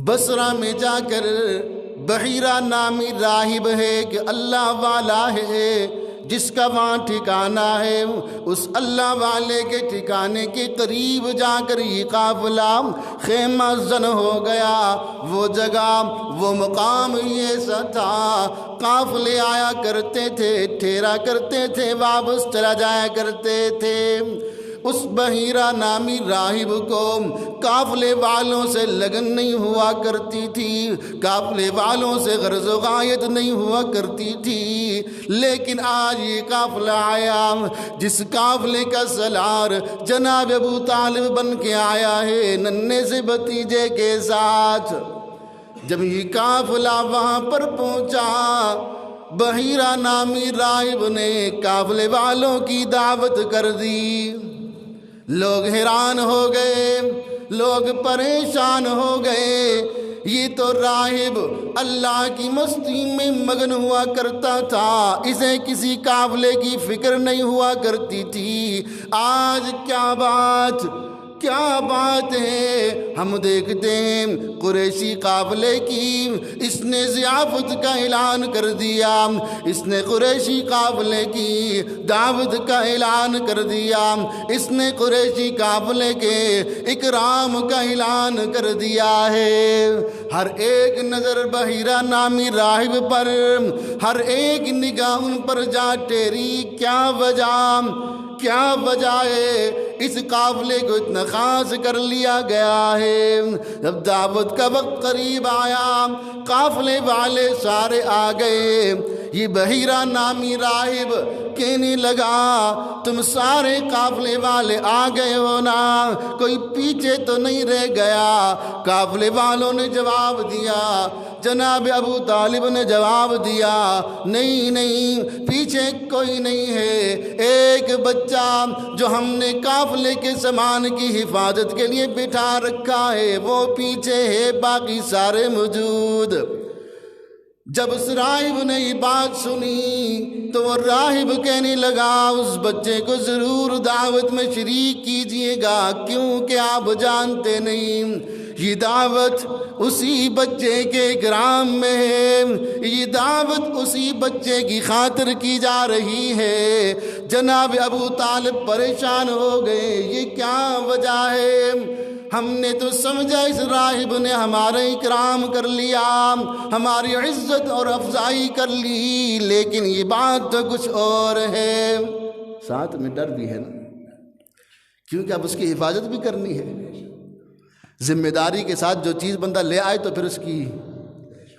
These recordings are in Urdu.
بصرہ میں جا کر بحیرہ نامی راہب ہے کہ اللہ والا ہے، جس کا وہاں ٹھکانہ ہے، اس اللہ والے کے ٹھکانے کے قریب جا کر یہ قافلہ خیمہ زن ہو گیا۔ وہ جگہ، وہ مقام یہ ایسا تھا، قافلے آیا کرتے تھے، ٹھہرا کرتے تھے، واپس چلا جایا کرتے تھے۔ اس بحیرہ نامی راہب کو قافلے والوں سے لگن نہیں ہوا کرتی تھی، قافلے والوں سے غرض و غایت نہیں ہوا کرتی تھی، لیکن آج یہ قافلہ آیا جس قافلے کا سالار جناب ابو طالب بن کے آیا ہے ننھے سے بھتیجے کے ساتھ۔ جب یہ قافلہ وہاں پر پہنچا، بحیرہ نامی راہب نے قافلے والوں کی دعوت کر دی۔ لوگ حیران ہو گئے، لوگ پریشان ہو گئے۔ یہ تو راہب اللہ کی مستی میں مگن ہوا کرتا تھا، اسے کسی قافلے کی فکر نہیں ہوا کرتی تھی۔ آج کیا بات ہے، ہم دیکھتے ہیں قریشی قافلے کی اس نے ضیافت کا اعلان کر دیا، اس نے قریشی قافلے کی دعوت کا اعلان کر دیا، اس نے قریشی قافلے کے اکرام کا اعلان کر دیا ہے۔ ہر ایک نظر بحیرہ نامی راہب پر، ہر ایک نگاہ ان پر جا ٹھہری۔ کیا وجہ ہے اس قافلے کو اتنا خاص کر لیا گیا ہے؟ جب دعوت کا وقت قریب آیا، قافلے والے سارے آ گئے۔ یہ بحیرہ نامی راہب کہنے لگا، تم سارے قافلے والے آ گئے ہو نا، کوئی پیچھے تو نہیں رہ گیا؟ قافلے والوں نے جواب دیا، جناب ابو طالب نے جواب دیا، نہیں پیچھے کوئی نہیں ہے، ایک بچہ جو ہم نے قافلے کے سامان کی حفاظت کے لیے بٹھا رکھا ہے وہ پیچھے ہے، باقی سارے موجود۔ جب اس راہب نے یہ بات سنی تو وہ راہب کہنے لگا، اس بچے کو ضرور دعوت میں شریک کیجئے گا، کیونکہ آپ جانتے نہیں یہ دعوت اسی بچے کے اکرام میں ہے، یہ دعوت اسی بچے کی خاطر کی جا رہی ہے۔ جناب ابو طالب پریشان ہو گئے، یہ کیا وجہ ہے؟ ہم نے تو سمجھا اس راہب نے ہمارا اکرام کر لیا، ہماری عزت اور افزائی کر لی، لیکن یہ بات تو کچھ اور ہے۔ ساتھ میں ڈر بھی ہے نا، کیونکہ اب اس کی حفاظت بھی کرنی ہے۔ ذمہ داری کے ساتھ جو چیز بندہ لے آئے تو پھر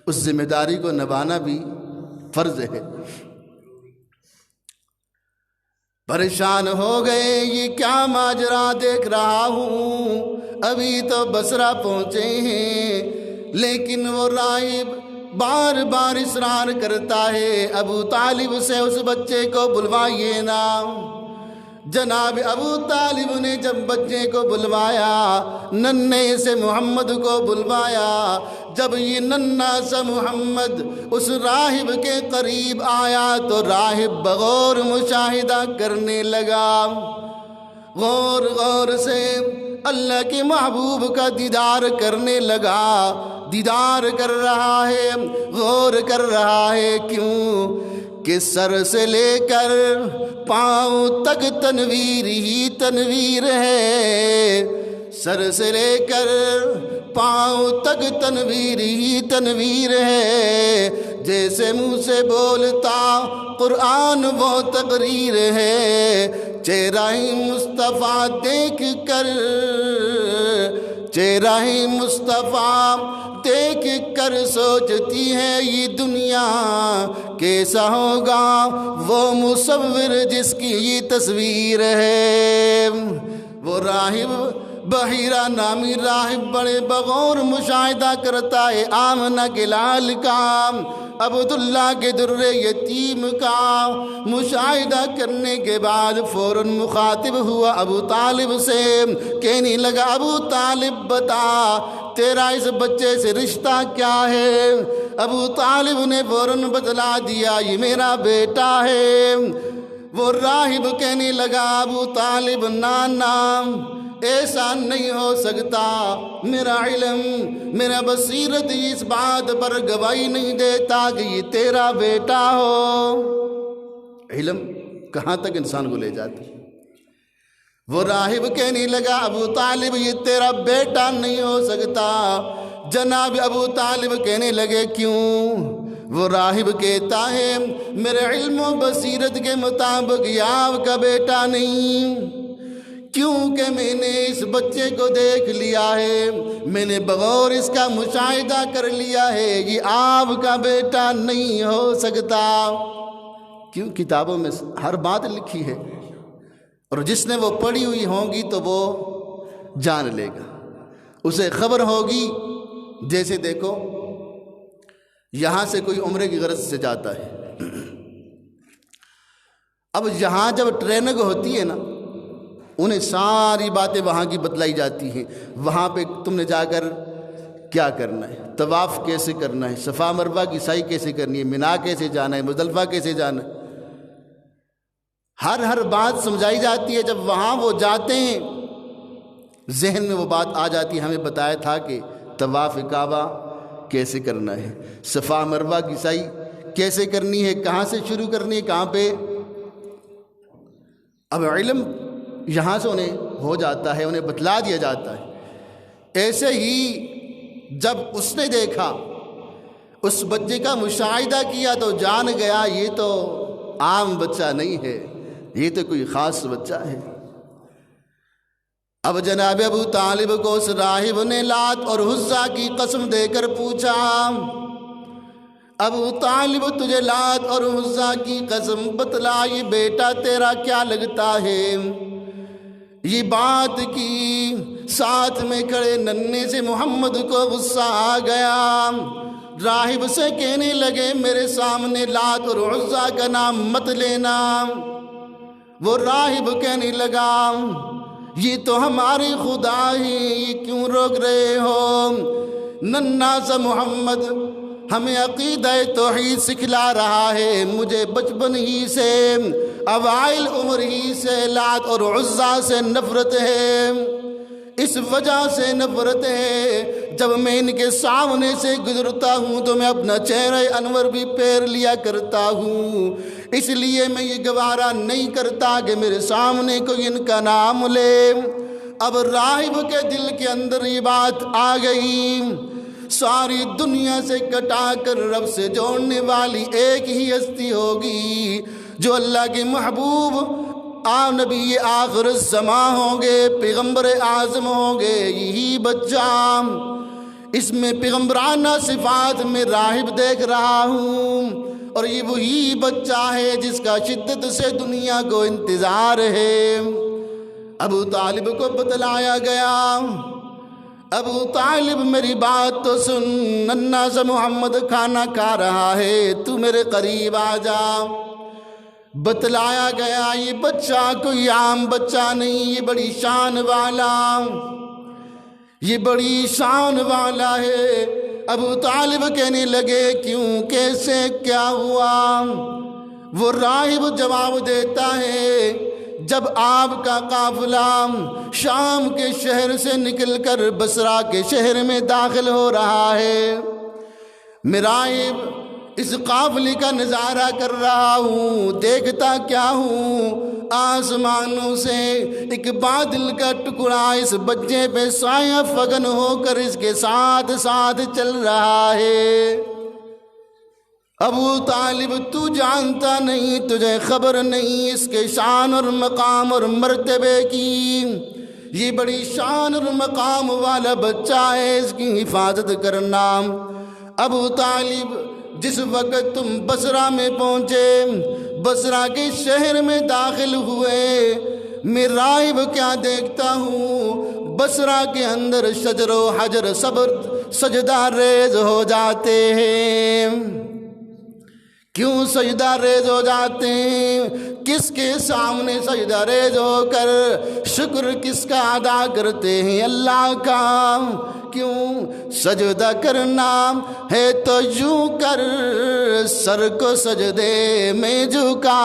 اس ذمہ داری کو نبھانا بھی فرض ہے۔ پریشان ہو گئے، یہ کیا ماجرا دیکھ رہا ہوں، ابھی تو بصرہ پہنچے ہیں، لیکن وہ راہب بار بار اصرار کرتا ہے، ابو طالب سے اس بچے کو بلوائیے نا۔ جناب ابو طالب نے جب بچے کو بلوایا، ننھے سے محمد کو بلوایا، جب یہ ننھا سا محمد اس راہب کے قریب آیا تو راہب بغور مشاہدہ کرنے لگا، غور سے اللہ کے محبوب کا دیدار کرنے لگا، دیدار کر رہا ہے، غور کر رہا ہے، کیوں کہ سر سے لے کر پاؤں تک تنویر ہی تنویر ہے، سر سے لے کر پاؤں تک تنویر ہی تنویر ہے، جیسے منہ سے بولتا قرآن وہ تقریر ہے، چہرہ مصطفیٰ دیکھ کر، چہرہ مصطفیٰ دیکھ کر سوچتی ہے یہ دنیا کیسا ہوگا وہ مصور جس کی یہ تصویر ہے۔ وہ راہب بحیرہ نامی راہب بڑے بغور مشاہدہ کرتا ہے آمنہ کے لال کا، عبداللہ کے در یتیم کا مشاہدہ کرنے کے بعد فوراً مخاطب ہوا ابو طالب سے، کہنے لگا ابو طالب بتا تیرا اس بچے سے رشتہ کیا ہے؟ ابو طالب نے فوراً بتلا دیا یہ میرا بیٹا ہے۔ وہ راہب کہنے لگا ابو طالب نانا ایسا نہیں ہو سکتا، میرا علم، میرا بصیرت اس بات پر گواہی نہیں دیتا کہ یہ تیرا بیٹا ہو۔ علم کہاں تک انسان کو لے جاتی ہے۔ وہ راہب کہنے لگا ابو طالب یہ تیرا بیٹا نہیں ہو سکتا۔ جناب ابو طالب کہنے لگے کیوں؟ وہ راہب کہتا ہے میرے علم و بصیرت کے مطابق یہ آپ کا بیٹا نہیں، کیونکہ میں نے اس بچے کو دیکھ لیا ہے، میں نے بغور اس کا مشاہدہ کر لیا ہے، یہ آپ کا بیٹا نہیں ہو سکتا۔ کیوں؟ کتابوں میں ہر بات لکھی ہے، اور جس نے وہ پڑھی ہوئی ہوں گی تو وہ جان لے گا، اسے خبر ہوگی۔ جیسے دیکھو یہاں سے کوئی عمرے کی غرض سے جاتا ہے، اب یہاں جب ٹریننگ ہوتی ہے نا، انہیں ساری باتیں وہاں کی بتلائی جاتی ہیں۔ وہاں پہ تم نے جا کر کیا کرنا ہے، طواف کیسے کرنا ہے، صفا مروہ کی سعی کیسے کرنی ہے، مینا کیسے جانا ہے، مزدلفہ کیسے جانا ہے، ہر بات سمجھائی جاتی ہے۔ جب وہاں وہ جاتے ہیں ذہن میں وہ بات آ جاتی ہے، ہمیں بتایا تھا کہ طواف کعبہ کیسے کرنا ہے، صفا مروہ کی سعی کیسے کرنی ہے، کہاں سے شروع کرنی ہے، کہاں پہ۔ اب علم یہاں سے انہیں ہو جاتا ہے، انہیں بتلا دیا جاتا ہے۔ ایسے ہی جب اس نے دیکھا، اس بچے کا مشاہدہ کیا تو جان گیا یہ تو عام بچہ نہیں ہے، یہ تو کوئی خاص بچہ ہے۔ اب جناب ابو طالب کو اس راہب نے لات اور عزا کی قسم دے کر پوچھا ابو طالب تجھے لات اور عزا کی قسم بتلا یہ بیٹا تیرا کیا لگتا ہے؟ یہ بات کی ساتھ میں کھڑے ننھے سے محمد کو غصہ آ گیا۔ راہب سے کہنے لگے میرے سامنے لات اور عزا کا نام مت لینا۔ وہ راہب کہنے لگا یہ تو ہماری خدا ہے، یہ کیوں روک رہے ہو؟ ننھا سا محمد ہمیں عقیدہ توحید سکھلا رہا ہے، مجھے بچپن ہی سے اوائل عمر ہی سے لات اور عزا سے نفرت ہے، اس وجہ سے نفرت ہے جب میں ان کے سامنے سے گزرتا ہوں تو میں اپنا چہرہ انور بھی پھیر لیا کرتا ہوں، اس لیے میں یہ گوارا نہیں کرتا کہ میرے سامنے کوئی ان کا نام لے۔ اب راہب کے دل کے اندر یہ بات آ گئی، ساری دنیا سے کٹا کر رب سے جوڑنے والی ایک ہی ہستی ہوگی جو اللہ کے محبوب نبی آخر الزماں ہوں گے، پیغمبر اعظم ہوں گے، یہی بچہ۔ اس میں پیغمبرانہ صفات میں راہب دیکھ رہا ہوں، اور یہ وہی بچہ ہے جس کا شدت سے دنیا کو انتظار ہے۔ ابو طالب کو بتلایا گیا ابو طالب میری بات تو سن، ننھا سا محمد کھانا کھا رہا ہے، تو میرے قریب آ جا۔ بتلایا گیا یہ بچہ کوئی عام بچہ نہیں، یہ بڑی شان والا، یہ بڑی شان والا ہے۔ ابو طالب کہنے لگے کیوں، کیسے، کیا ہوا؟ وہ راہب جواب دیتا ہے جب آپ کا قافلہ شام کے شہر سے نکل کر بصرہ کے شہر میں داخل ہو رہا ہے، میں راہب اس قافلے کا نظارہ کر رہا ہوں، دیکھتا کیا ہوں، آسمانوں سے ایک بادل کا ٹکڑا اس بچے پہ سایہ فگن ہو کر اس کے ساتھ ساتھ چل رہا ہے۔ ابو طالب تو جانتا نہیں، تجھے خبر نہیں اس کے شان اور مقام اور مرتبے کی، یہ بڑی شان اور مقام والا بچہ ہے، اس کی حفاظت کرنا۔ ابو طالب جس وقت تم بصرہ میں پہنچے، بصرہ کے شہر میں داخل ہوئے، میں راہب کیا دیکھتا ہوں، بصرہ کے اندر شجر و حجر سجدہ ریز ہو جاتے ہیں۔ کیوں سجدہ ریز ہو جاتے ہیں؟ کس کے سامنے سجدہ ریز ہو کر شکر کس کا ادا کرتے ہیں؟ اللہ کا۔ کیوں سجدہ کرنا ہے تو یوں کر، سر کو سجدے میں جھکا،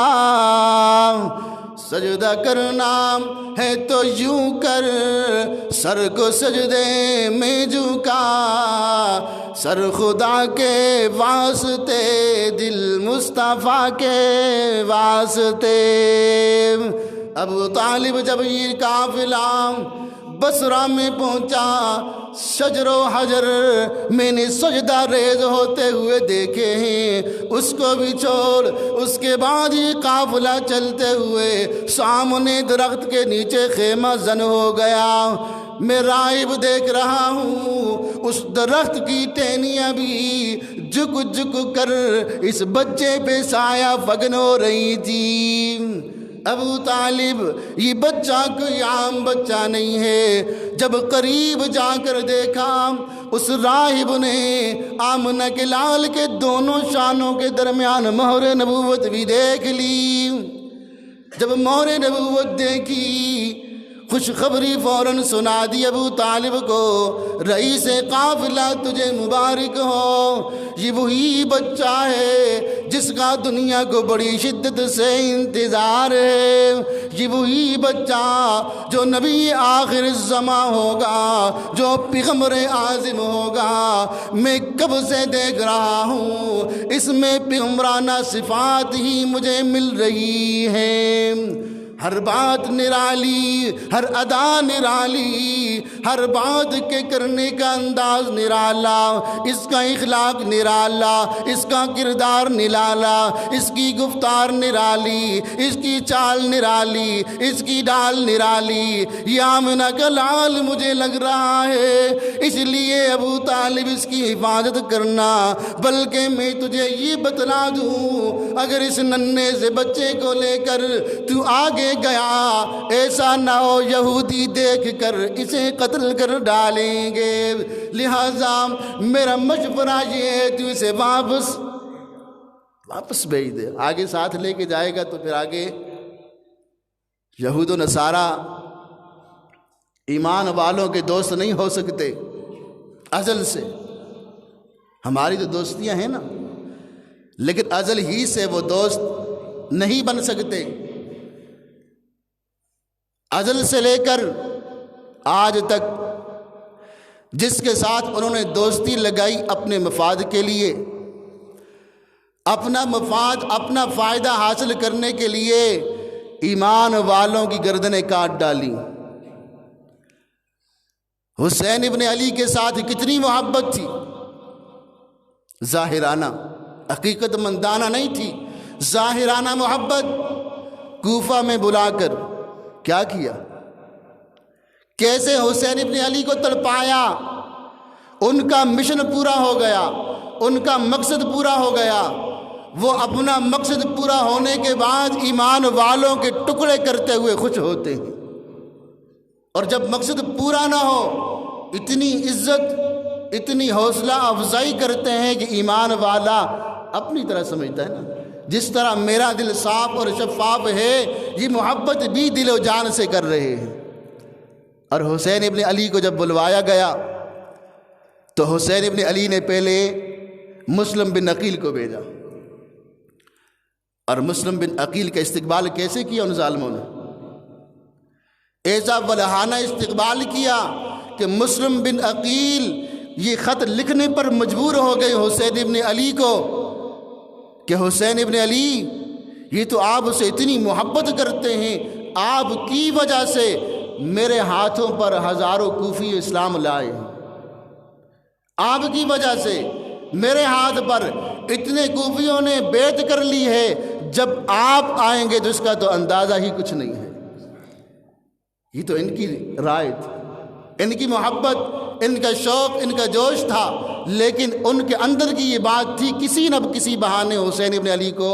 سجدہ کرنا ہے تو یوں کر، سر کو سجدے میں جھکا، سر خدا کے واسطے، دل مصطفیٰ کے واسطے۔ ابو طالب جب یہ قافلہ بصرہ میں پہنچا، شجر و حجر میں نے سجدہ ریز ہوتے ہوئے دیکھے ہیں، اس کو بھی چھوڑ۔ اس کے بعد یہ قافلہ چلتے ہوئے سامنے درخت کے نیچے خیمہ زن ہو گیا۔ میں راہب دیکھ رہا ہوں، اس درخت کی ٹہنیاں بھی جھک جھک کر اس بچے پہ سایہ فگن ہو رہی تھی۔ ابو طالب یہ بچہ کوئی عام بچہ نہیں ہے۔ جب قریب جا کر دیکھا، اس راہب نے آمنہ کے لال کے دونوں شانوں کے درمیان مہر نبوت بھی دیکھ لی۔ جب مہر نبوت دیکھی، خوشخبری فوراً سنا دی ابو طالب کو، رئیس قافلہ تجھے مبارک ہو، یہ وہی بچہ ہے جس کا دنیا کو بڑی شدت سے انتظار ہے، یہ وہی بچہ جو نبی آخر الزماں ہوگا، جو پیغمبر اعظم ہوگا۔ میں کب سے دیکھ رہا ہوں، اس میں پیغمبرانہ صفات ہی مجھے مل رہی ہیں۔ ہر بات نرالی، ہر ادا نرالی، ہر بات کے کرنے کا انداز نرالا، اس کا اخلاق نرالا، اس کا کردار نرالا، اس کی گفتار نرالی، اس کی چال نرالی، اس کی ڈال نرالی۔ یہ آمنہ کا لال مجھے لگ رہا ہے، اس لیے ابو طالب اس کی حفاظت کرنا۔ بلکہ میں تجھے یہ بتلا دوں، اگر اس ننھے سے بچے کو لے کر تو آگے گیا، ایسا نہ ہو یہودی دیکھ کر اسے قتل کر ڈالیں گے، لہذا میرا مشورہ یہ ہے تو اسے واپس بھیج دے۔ آگے ساتھ لے کے جائے گا تو پھر آگے یہود و نصارہ ایمان والوں کے دوست نہیں ہو سکتے ازل سے۔ ہماری تو دوستیاں ہیں نا، لیکن ازل ہی سے وہ دوست نہیں بن سکتے۔ ازل سے لے کر آج تک جس کے ساتھ انہوں نے دوستی لگائی اپنے مفاد کے لیے، اپنا مفاد، اپنا فائدہ حاصل کرنے کے لیے ایمان والوں کی گردنیں کاٹ ڈالی۔ حسین ابن علی کے ساتھ کتنی محبت تھی، ظاہرانہ، حقیقت مندانہ نہیں تھی، ظاہرانہ محبت۔ کوفہ میں بلا کر کیا کیا، کیسے حسین ابن علی کو تڑپایا، ان کا مشن پورا ہو گیا، ان کا مقصد پورا ہو گیا۔ وہ اپنا مقصد پورا ہونے کے بعد ایمان والوں کے ٹکڑے کرتے ہوئے خوش ہوتے ہیں، اور جب مقصد پورا نہ ہو اتنی عزت، اتنی حوصلہ افزائی کرتے ہیں کہ ایمان والا اپنی طرح سمجھتا ہے نا، جس طرح میرا دل صاف اور شفاف ہے، یہ محبت بھی دل و جان سے کر رہے ہیں۔ اور حسین ابن علی کو جب بلوایا گیا تو حسین ابن علی نے پہلے مسلم بن عقیل کو بھیجا، اور مسلم بن عقیل کا استقبال کیسے کیا ان ظالموں نے؟ ایسا ولہانہ استقبال کیا کہ مسلم بن عقیل یہ خط لکھنے پر مجبور ہو گئے حسین ابن علی کو کہ حسین ابن علی، یہ تو آپ سے اتنی محبت کرتے ہیں، آپ کی وجہ سے میرے ہاتھوں پر ہزاروں کوفی اسلام لائے ہیں، آپ کی وجہ سے میرے ہاتھ پر اتنے کوفیوں نے بیعت کر لی ہے، جب آپ آئیں گے تو اس کا تو اندازہ ہی کچھ نہیں ہے۔ یہ تو ان کی رائے تھی، ان کی محبت، ان کا شوق، ان کا جوش تھا، لیکن ان کے اندر کی یہ بات تھی کسی نہ کسی بہانے حسین ابن علی کو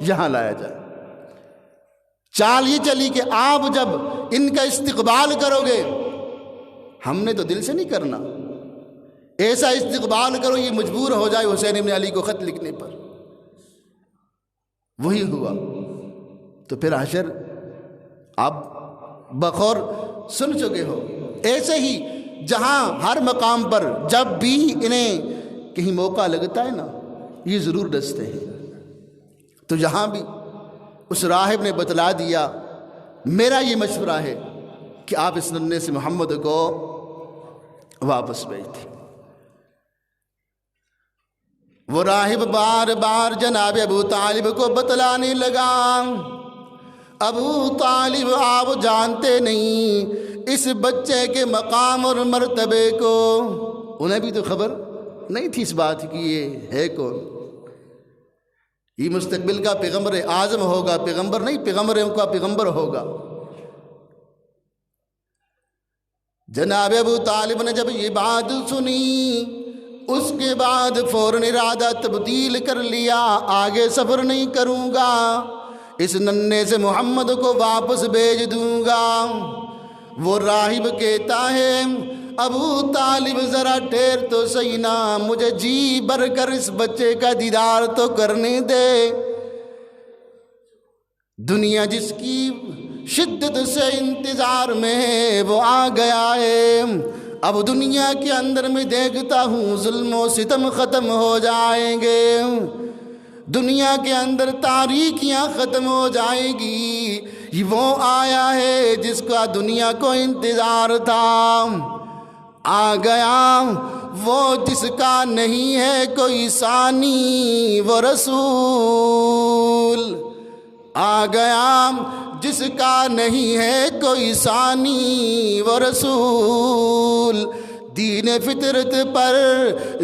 یہاں لایا جائے۔ چال یہ چلی کہ آپ جب ان کا استقبال کرو گے، ہم نے تو دل سے نہیں کرنا، ایسا استقبال کرو یہ مجبور ہو جائے حسین ابن علی کو خط لکھنے پر۔ وہی ہوا، تو پھر حشر آپ بخور سن چکے ہو۔ ایسے ہی جہاں ہر مقام پر جب بھی انہیں کہیں موقع لگتا ہے نا، یہ ضرور ڈستے ہیں۔ تو یہاں بھی اس راہب نے بتلا دیا میرا یہ مشورہ ہے کہ آپ اس ننھے سے محمد کو واپس بھیج دیں۔ وہ راہب بار بار جناب ابو طالب کو بتلانے لگا، ابو طالب آپ جانتے نہیں اس بچے کے مقام اور مرتبے کو۔ انہیں بھی تو خبر نہیں تھی اس بات کی یہ ہے کون، یہ مستقبل کا پیغمبر اعظم ہوگا، پیغمبر نہیں پیغمبروں کا پیغمبر ہوگا۔ جناب ابو طالب نے جب یہ بات سنی اس کے بعد فوراً ارادہ تبدیل کر لیا، آگے سفر نہیں کروں گا، اس ننھے سے محمد کو واپس بھیج دوں گا۔ وہ راہب کہتا ہے ابو طالب ذرا ٹھہر تو صحیح نا، مجھے جی بھر کر اس بچے کا دیدار تو کرنے دے۔ دنیا جس کی شدت سے انتظار میں ہے وہ آ گیا ہے، اب دنیا کے اندر میں دیکھتا ہوں ظلم و ستم ختم ہو جائیں گے، دنیا کے اندر تاریکیاں ختم ہو جائیں گی۔ یہ وہ آیا ہے جس کا دنیا کو انتظار تھا، آ گیا وہ جس کا نہیں ہے کوئی ثانی، وہ رسول آ گیا جس کا نہیں ہے کوئی ثانی، وہ رسول دین فطرت پر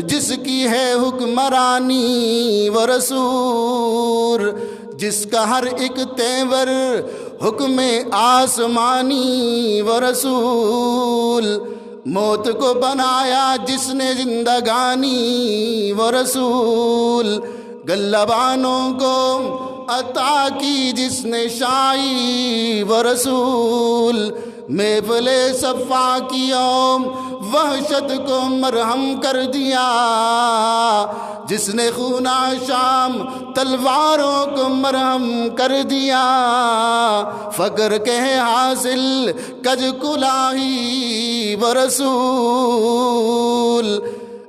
جس کی ہے حکمرانی، وہ رسول جس کا ہر ایک تیور حکم آسمانی، وہ رسول موت کو بنایا جس نے زندگانی، وہ رسول گلبانوں کو عطا کی جس نے شائی، وہ رسول محفل صفا کی وحشت کو مرہم کر دیا جس نے خون شام تلواروں کو مرہم کر دیا، فقر کے حاصل کج کلاہی، وہ رسول۔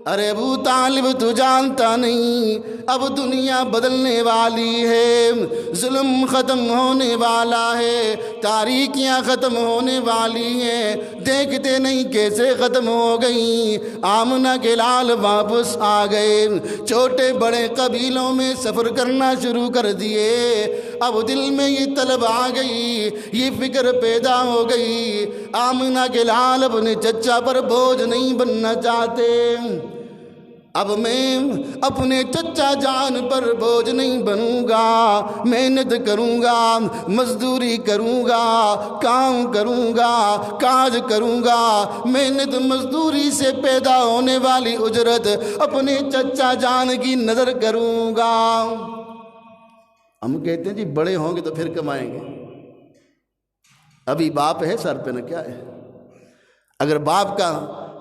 ارے ابو طالب تو جانتا نہیں اب دنیا بدلنے والی ہے، ظلم ختم ہونے والا ہے، تاریکیاں ختم ہونے والی ہیں، دیکھتے نہیں کیسے ختم ہو گئیں۔ آمنہ کے لال واپس آ گئے، چھوٹے بڑے قبیلوں میں سفر کرنا شروع کر دیے۔ اب دل میں یہ طلب آ گئی، یہ فکر پیدا ہو گئی، آمنہ کے لال اپنے چچا پر بوجھ نہیں بننا چاہتے۔ اب میں اپنے چچا جان پر بوجھ نہیں بنوں گا، محنت کروں گا، مزدوری کروں گا، کام کروں گا، کاج کروں گا، محنت مزدوری سے پیدا ہونے والی اجرت اپنے چچا جان کی نظر کروں گا۔ ہم کہتے ہیں جی بڑے ہوں گے تو پھر کمائیں گے، ابھی باپ ہے سر پہ نہ کیا ہے، اگر باپ کا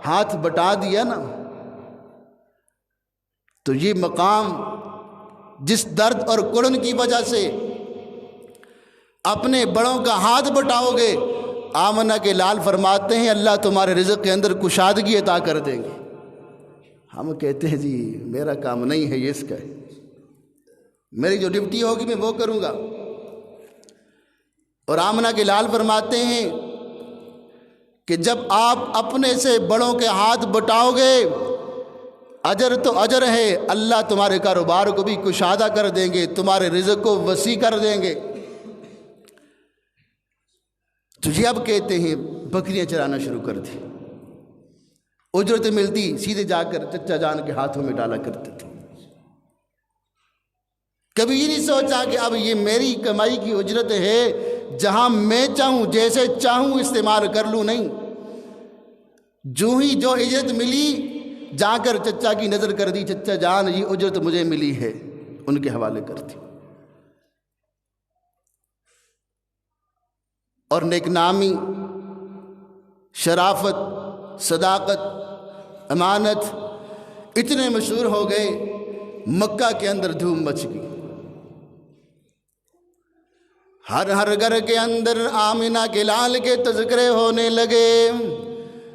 ہاتھ بٹا دیا نا تو یہ مقام جس درد اور کڑن کی وجہ سے اپنے بڑوں کا ہاتھ بٹاؤ گے، آمنہ کے لال فرماتے ہیں اللہ تمہارے رزق کے اندر کشادگی عطا کر دیں گے۔ ہم کہتے ہیں جی میرا کام نہیں ہے، یہ اس کا ہے، میری جو ڈیوٹی ہوگی میں وہ کروں گا۔ اور آمنہ کے لال فرماتے ہیں کہ جب آپ اپنے سے بڑوں کے ہاتھ بٹاؤ گے اجر تو اجر ہے، اللہ تمہارے کاروبار کو بھی کشادہ کر دیں گے، تمہارے رزق کو وسیع کر دیں گے۔ تجھے اب کہتے ہیں بکریاں چرانا شروع کر دی، اجرت ملتی سیدھے جا کر چچا جان کے ہاتھوں میں ڈالا کرتے تھے۔ کبھی یہ نہیں سوچا کہ اب یہ میری کمائی کی اجرت ہے، جہاں میں چاہوں جیسے چاہوں استعمال کر لوں، نہیں، جو ہی جو اجرت ملی جا کر چچا کی نظر کر دی، چچا جان یہ اجرت مجھے ملی ہے، ان کے حوالے کر دی۔ اور نیک نامی، شرافت، صداقت، امانت اتنے مشہور ہو گئے، مکہ کے اندر دھوم مچ گئی۔ ہر ہر گھر کے اندر آمنہ کے لال کے تذکرے ہونے لگے،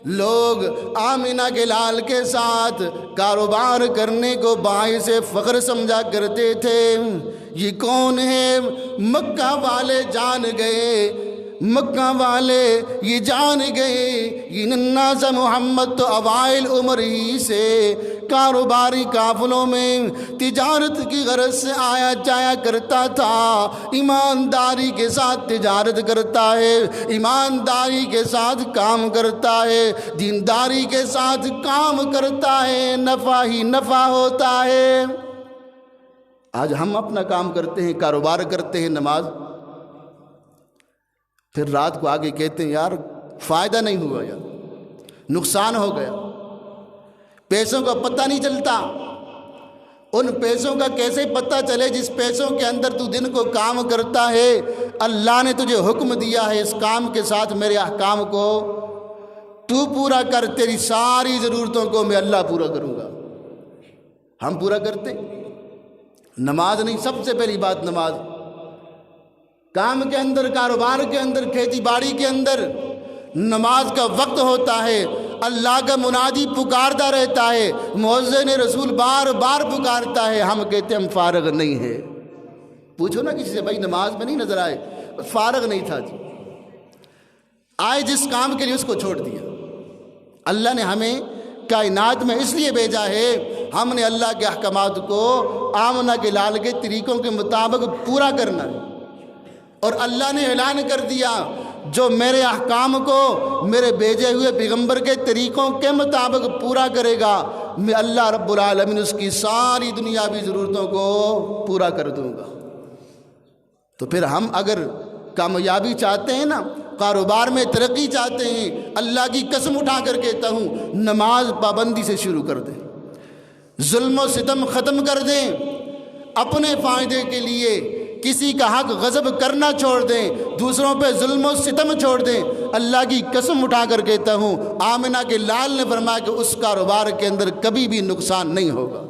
لوگ آمنہ کے لال کے ساتھ کاروبار کرنے کو باعث فخر سمجھا کرتے تھے۔ یہ کون ہے؟ مکہ والے جان گئے مکہ والے یہ جان گئے یہ ننازہ محمد تو اوائل عمر ہی سے کاروباری قافلوں میں تجارت کی غرض سے آیا جایا کرتا تھا، ایمانداری کے ساتھ تجارت کرتا ہے، ایمانداری کے ساتھ کام کرتا ہے، دینداری کے ساتھ کام کرتا ہے، نفع ہی نفع ہوتا ہے۔ آج ہم اپنا کام کرتے ہیں، کاروبار کرتے ہیں، نماز، پھر رات کو آگے کہتے ہیں یار فائدہ نہیں ہوا، یار نقصان ہو گیا، پیسوں کا پتہ نہیں چلتا۔ ان پیسوں کا کیسے پتہ چلے جس پیسوں کے اندر تو دن کو کام کرتا ہے؟ اللہ نے تجھے حکم دیا ہے اس کام کے ساتھ میرے احکام کو تو پورا کر، تیری ساری ضرورتوں کو میں اللہ پورا کروں گا۔ ہم پورا کرتے نماز نہیں، سب سے پہلی بات نماز، کام کے اندر، کاروبار کے اندر، کھیتی باڑی کے اندر نماز کا وقت ہوتا ہے، اللہ کا منادی پکارتا رہتا ہے، مؤذن رسول بار بار پکارتا ہے، ہم کہتے ہیں ہم فارغ نہیں ہیں۔ پوچھو نا کسی سے، بھائی نماز میں نہیں نظر آئے، فارغ نہیں تھا جی، آئے جس کام کے لیے اس کو چھوڑ دیا۔ اللہ نے ہمیں کائنات میں اس لیے بھیجا ہے، ہم نے اللہ کے احکامات کو آمنہ کے لال کے طریقوں کے مطابق پورا کرنا ہے، اور اللہ نے اعلان کر دیا جو میرے احکام کو میرے بھیجے ہوئے پیغمبر کے طریقوں کے مطابق پورا کرے گا، میں اللہ رب العالمین اس کی ساری دنیاوی ضرورتوں کو پورا کر دوں گا۔ تو پھر ہم اگر کامیابی چاہتے ہیں نا، کاروبار میں ترقی چاہتے ہیں، اللہ کی قسم اٹھا کر کہتا ہوں نماز پابندی سے شروع کر دیں، ظلم و ستم ختم کر دیں، اپنے فائدے کے لیے کسی کا حق غصب کرنا چھوڑ دیں، دوسروں پہ ظلم و ستم چھوڑ دیں۔ اللہ کی قسم اٹھا کر کہتا ہوں آمنہ کے لال نے فرمایا کہ اس کاروبار کے اندر کبھی بھی نقصان نہیں ہوگا۔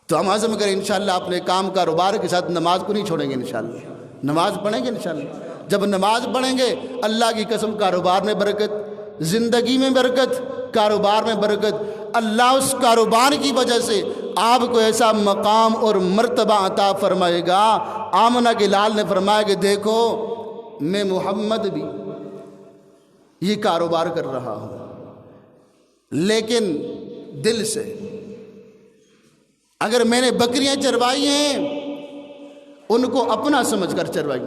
تو ہم عزم کریں انشاءاللہ اپنے کام کاروبار کے ساتھ نماز کو نہیں چھوڑیں گے، انشاءاللہ نماز پڑھیں گے انشاءاللہ۔ جب نماز پڑھیں گے اللہ کی قسم کاروبار میں برکت، زندگی میں برکت، کاروبار میں برکت، اللہ اس کاروبار کی وجہ سے آپ کو ایسا مقام اور مرتبہ عطا فرمائے گا۔ آمنہ کے لال نے فرمایا کہ دیکھو میں محمد بھی یہ کاروبار کر رہا ہوں لیکن دل سے، اگر میں نے بکریاں چروائی ہیں ان کو اپنا سمجھ کر چروائی،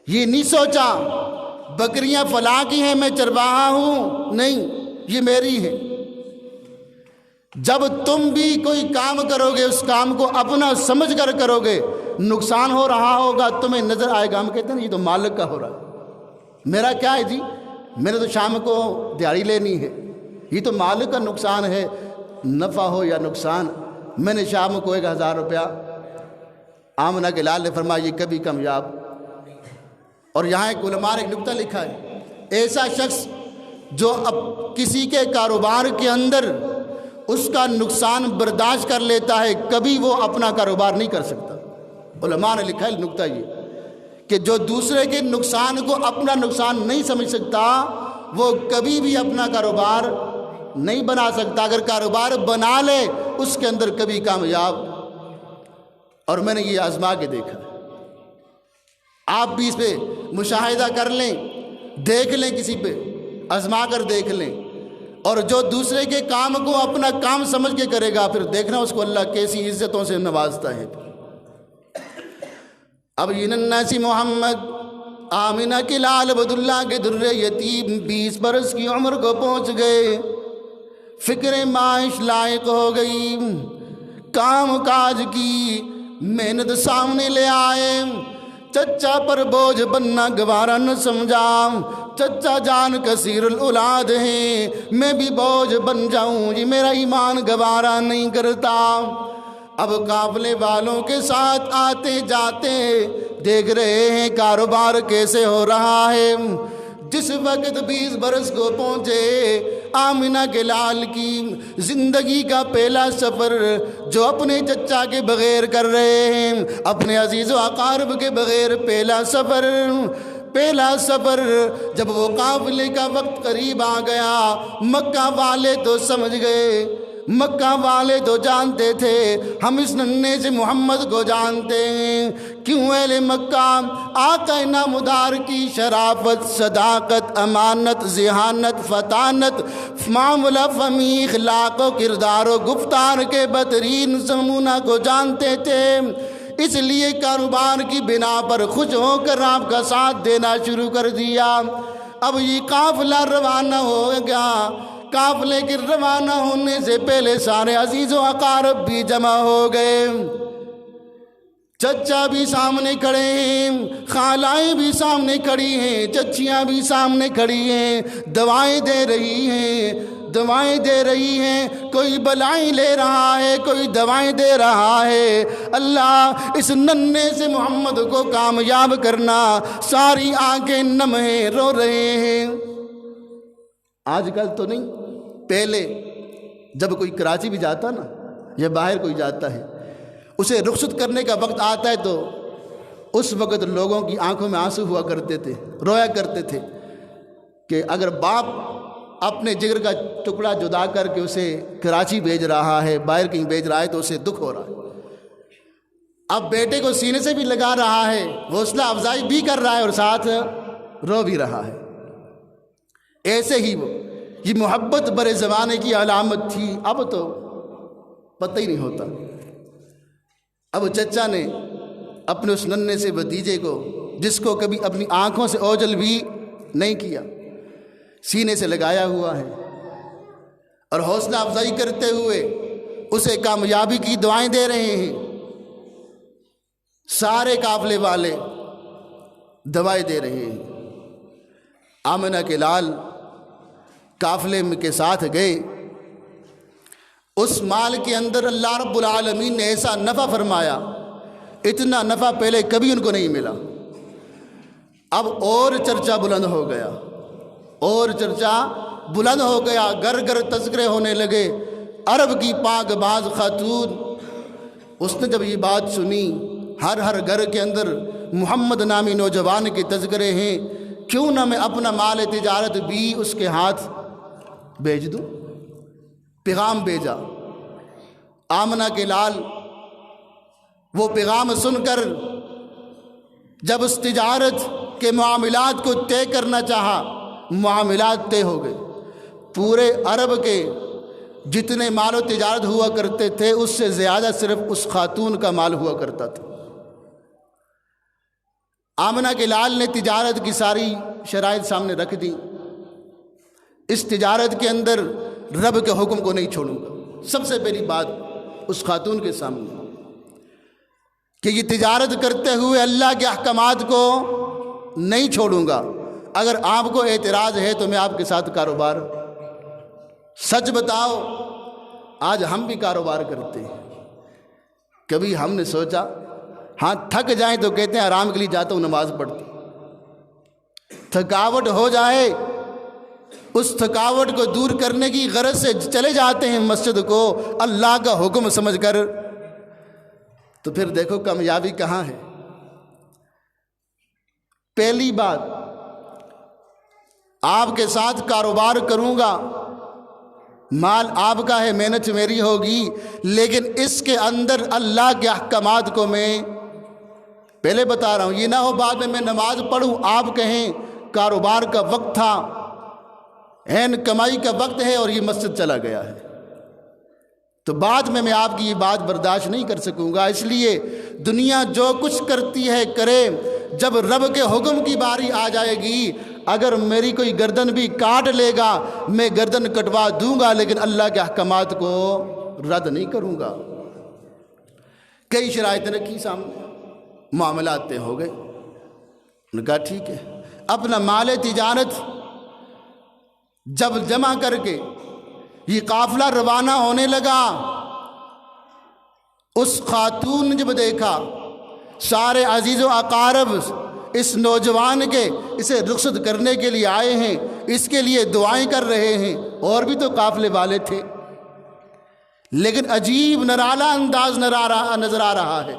یہ نہیں سوچا بکریاں فلاں کی ہیں میں چرواہا ہوں، نہیں یہ میری ہے۔ جب تم بھی کوئی کام کرو گے اس کام کو اپنا سمجھ کر کرو گے، نقصان ہو رہا ہوگا تمہیں نظر آئے گا، ہم کہتے ہیں یہ تو مالک کا ہو رہا ہے، میرا کیا ہے جی، میں نے تو شام کو دیہڑی لینی ہے، یہ تو مالک کا نقصان ہے، نفع ہو یا نقصان، میں نے شام کو 1000 روپیہ، آمنہ کے لال نے فرمایا یہ کبھی کامیاب۔ اور یہاں ایک علماء نے ایک نکتہ لکھا ہے، ایسا شخص جو اب کسی کے کاروبار کے اندر اس کا نقصان برداشت کر لیتا ہے کبھی وہ اپنا کاروبار نہیں کر سکتا۔ علماء نے لکھا ہے نکتہ یہ کہ جو دوسرے کے نقصان کو اپنا نقصان نہیں سمجھ سکتا وہ کبھی بھی اپنا کاروبار نہیں بنا سکتا، اگر کاروبار بنا لے اس کے اندر کبھی کامیاب۔ اور میں نے یہ آزما کے دیکھا، آپ بھی اس پہ مشاہدہ کر لیں، دیکھ لیں، کسی پہ آزما کر دیکھ لیں، اور جو دوسرے کے کام کو اپنا کام سمجھ کے کرے گا پھر دیکھنا اس کو اللہ کیسی عزتوں سے نوازتا ہے۔ اب یہ نناسی محمد آمنہ کے لال عبداللہ کے در یتیم 20 برس کی عمر کو پہنچ گئے، فکر معاش لائق ہو گئی، کام کاج کی محنت سامنے لے آئے، چچا پر بوجھ بننا گوارا نہ سمجھا، چچا جان کثیر الاولاد ہیں، میں بھی بوجھ بن جاؤں یہ میرا ایمان گوارا نہیں کرتا۔ اب قافلے والوں کے ساتھ آتے جاتے دیکھ رہے ہیں کاروبار کیسے ہو رہا ہے۔ جس وقت 20 برس کو پہنچے آمنہ کے لال کی زندگی کا پہلا سفر جو اپنے چچا کے بغیر کر رہے ہیں، اپنے عزیز و اقارب کے بغیر پہلا سفر جب وہ قافلے کا وقت قریب آ گیا، مکہ والے تو سمجھ گئے مکہ والے تو جانتے تھے ہم اس ننھے سے محمد کو جانتے ہیں. کیوں اہل مکہ آقا نامدار کی شرافت، صداقت، امانت، ذہانت، فطانت، معاملہ فہمی، اخلاق و کردار و گفتار کے بہترین نمونہ کو جانتے تھے. اس لیے کاروبار کی بنا پر خوش ہو کر آپ کا ساتھ دینا شروع کر دیا. اب یہ قافلہ روانہ ہو گیا. قافلے کے روانہ ہونے سے پہلے سارے عزیز و اقارب بھی جمع ہو گئے. چچا بھی سامنے کھڑے ہیں، خالائیں بھی سامنے کھڑی ہیں، چچیاں بھی سامنے کھڑی ہیں، دوائیں دے رہی ہیں، دوائیں دے رہی ہیں. کوئی بلائیں لے رہا ہے، کوئی دوائیں دے رہا ہے. اللہ اس ننھے سے محمد کو کامیاب کرنا. ساری آنکھیں نم ہیں، رو رہے ہیں. آج کل تو نہیں، پہلے جب کوئی کراچی بھی جاتا نا یا باہر کوئی جاتا ہے، اسے رخصت کرنے کا وقت آتا ہے تو اس وقت لوگوں کی آنکھوں میں آنسو ہوا کرتے تھے، رویا کرتے تھے کہ اگر باپ اپنے جگر کا ٹکڑا جدا کر کے اسے کراچی بھیج رہا ہے، باہر کہیں بھیج رہا ہے تو اسے دکھ ہو رہا ہے. اب بیٹے کو سینے سے بھی لگا رہا ہے، حوصلہ افزائی بھی کر رہا ہے اور ساتھ رو بھی رہا ہے. ایسے ہی یہ محبت برے زمانے کی علامت تھی. اب تو پتہ ہی نہیں ہوتا. اب چچا نے اپنے اس ننھے سے بھتیجے کو، جس کو کبھی اپنی آنکھوں سے اوجھل بھی نہیں کیا، سینے سے لگایا ہوا ہے اور حوصلہ افزائی کرتے ہوئے اسے کامیابی کی دعائیں دے رہے ہیں. سارے قافلے والے دعائیں دے رہے ہیں. آمنہ کے لال قافلے کے ساتھ گئے. اس مال کے اندر اللہ رب العالمین نے ایسا نفع فرمایا، اتنا نفع پہلے کبھی ان کو نہیں ملا. اب اور چرچا بلند ہو گیا، اور چرچا بلند ہو گیا. گھر گھر تذکرے ہونے لگے. عرب کی پاک باز خاتون، اس نے جب یہ بات سنی، ہر گھر کے اندر محمد نامی نوجوان کے تذکرے ہیں، کیوں نہ میں اپنا مال تجارت بھی اس کے ہاتھ بھیج دوں. پیغام بھیجا. آمنہ کے لال وہ پیغام سن کر جب اس تجارت کے معاملات کو طے کرنا چاہا، معاملات طے ہو گئے. پورے عرب کے جتنے مال و تجارت ہوا کرتے تھے اس سے زیادہ صرف اس خاتون کا مال ہوا کرتا تھا. آمنہ کے لال نے تجارت کی ساری شرائط سامنے رکھ دی. اس تجارت کے اندر رب کے حکم کو نہیں چھوڑوں گا. سب سے پہلی بات اس خاتون کے سامنے کہ یہ تجارت کرتے ہوئے اللہ کے احکامات کو نہیں چھوڑوں گا. اگر آپ کو اعتراض ہے تو میں آپ کے ساتھ کاروبار. سچ بتاؤ، آج ہم بھی کاروبار کرتے ہیں. کبھی ہم نے سوچا ہاں تھک جائیں تو کہتے ہیں آرام کے لیے جاتا ہوں، نماز پڑھتا ہوں. تھکاوٹ ہو جائے، اس تھکاوٹ کو دور کرنے کی غرض سے چلے جاتے ہیں مسجد کو اللہ کا حکم سمجھ کر. تو پھر دیکھو کامیابی کہاں ہے. پہلی بات، آپ کے ساتھ کاروبار کروں گا، مال آپ کا ہے، محنت میری ہوگی، لیکن اس کے اندر اللہ کے احکامات کو میں پہلے بتا رہا ہوں. یہ نہ ہو بعد میں نماز پڑھوں آپ کہیں کاروبار کا وقت تھا، عین کمائی کا وقت ہے اور یہ مسجد چلا گیا ہے، تو بعد میں آپ کی یہ بات برداشت نہیں کر سکوں گا. اس لیے دنیا جو کچھ کرتی ہے کرے، جب رب کے حکم کی باری آ جائے گی، اگر میری کوئی گردن بھی کاٹ لے گا میں گردن کٹوا دوں گا، لیکن اللہ کے احکامات کو رد نہیں کروں گا. کئی شرائطیں رکھی سامنے، معاملات طے ہو گئے. انہوں نے کہا ٹھیک ہے. اپنا مال تجارت جب جمع کر کے یہ قافلہ روانہ ہونے لگا، اس خاتون نے جب دیکھا سارے عزیز و اقارب اس نوجوان کے اسے رخصت کرنے کے لیے آئے ہیں، اس کے لیے دعائیں کر رہے ہیں، اور بھی تو قافلے والے تھے، لیکن عجیب نرالا انداز نظر آ رہا ہے.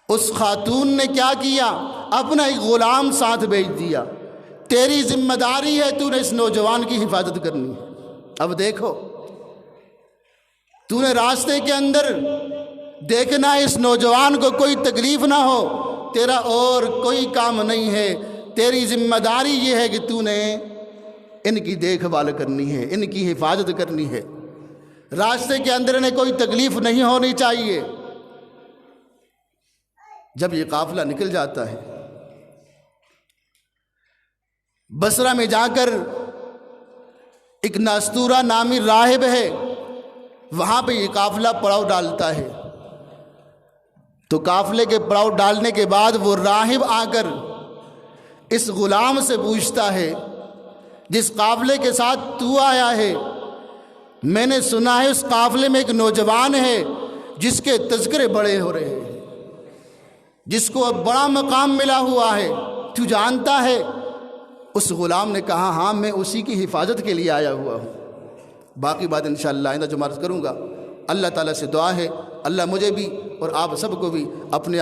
اس خاتون نے کیا کیا؟ اپنا ایک غلام ساتھ بھیج دیا. تیری ذمہ داری ہے، تو نے اس نوجوان کی حفاظت کرنی ہے. اب دیکھو تو نے راستے کے اندر دیکھنا ہے اس نوجوان کو کوئی تکلیف نہ ہو، تیرا اور کوئی کام نہیں ہے، تیری ذمہ داری یہ ہے کہ تو نے ان کی دیکھ بھال کرنی ہے، ان کی حفاظت کرنی ہے، راستے کے اندر انہیں کوئی تکلیف نہیں ہونی چاہیے۔ جب یہ قافلہ نکل جاتا ہے، بصرہ میں جا کر ایک ناستورہ نامی راہب ہے، وہاں پہ یہ قافلہ پڑاؤ ڈالتا ہے۔ تو قافلے کے پڑاؤ ڈالنے کے بعد وہ راہب آ کر اس غلام سے پوچھتا ہے، جس قافلے کے ساتھ تو آیا ہے، میں نے سنا ہے اس قافلے میں ایک نوجوان ہے جس کے تذکرے بڑے ہو رہے ہیں، جس کو اب بڑا مقام ملا ہوا ہے، تو جانتا ہے؟ اس غلام نے کہا ہاں، میں اسی کی حفاظت کے لیے آیا ہوا ہوں۔ باقی بات انشاءاللہ آئندہ جمعہ عرض کروں گا۔ اللہ تعالیٰ سے دعا ہے اللہ مجھے بھی اور آپ سب کو بھی اپنے